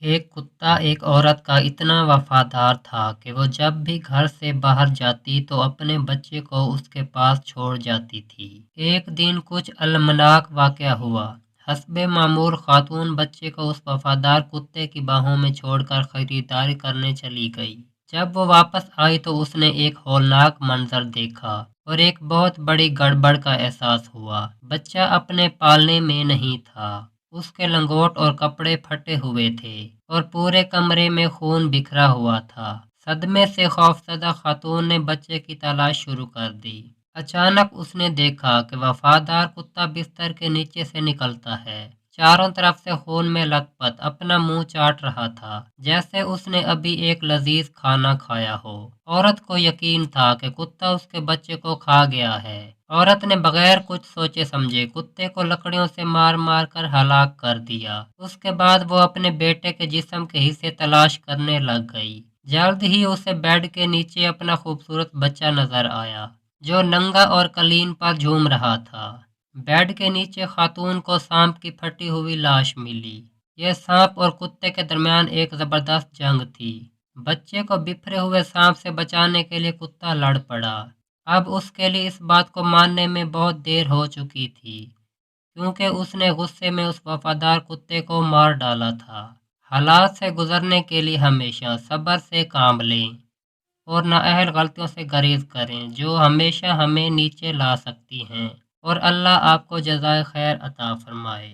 ایک کتا ایک عورت کا اتنا وفادار تھا کہ وہ جب بھی گھر سے باہر جاتی تو اپنے بچے کو اس کے پاس چھوڑ جاتی تھی۔ ایک دن کچھ المناک واقعہ ہوا۔ حسب معمول خاتون بچے کو اس وفادار کتے کی باہوں میں چھوڑ کر خریداری کرنے چلی گئی۔ جب وہ واپس آئی تو اس نے ایک ہولناک منظر دیکھا اور ایک بہت بڑی گڑبڑ کا احساس ہوا۔ بچہ اپنے پالنے میں نہیں تھا۔ اس کے لنگوٹ اور کپڑے پھٹے ہوئے تھے اور پورے کمرے میں خون بکھرا ہوا تھا۔ صدمے سے خوفزدہ خاتون نے بچے کی تلاش شروع کر دی۔ اچانک اس نے دیکھا کہ وفادار کتا بستر کے نیچے سے نکلتا ہے، چاروں طرف سے خون میں لت پت، اپنا منہ چاٹ رہا تھا جیسے اس نے ابھی ایک لذیذ کھانا کھایا ہو۔ عورت کو یقین تھا کہ کتا اس کے بچے کو کھا گیا ہے۔ عورت نے بغیر کچھ سوچے سمجھے کتے کو لکڑیوں سے مار مار کر ہلاک کر دیا۔ اس کے بعد وہ اپنے بیٹے کے جسم کے حصے تلاش کرنے لگ گئی۔ جلد ہی اسے بیڈ کے نیچے اپنا خوبصورت بچہ نظر آیا جو ننگا اور قالین پر جھوم رہا تھا۔ بیڈ کے نیچے خاتون کو سانپ کی پھٹی ہوئی لاش ملی۔ یہ سانپ اور کتے کے درمیان ایک زبردست جنگ تھی۔ بچے کو بفرے ہوئے سانپ سے بچانے کے لیے کتا لڑ پڑا۔ اب اس کے لیے اس بات کو ماننے میں بہت دیر ہو چکی تھی کیونکہ اس نے غصے میں اس وفادار کتے کو مار ڈالا تھا۔ حالات سے گزرنے کے لیے ہمیشہ صبر سے کام لیں اور نااہل غلطیوں سے گریز کریں جو ہمیشہ ہمیں نیچے لا سکتی ہیں، اور اللہ آپ کو جزائے خیر عطا فرمائے۔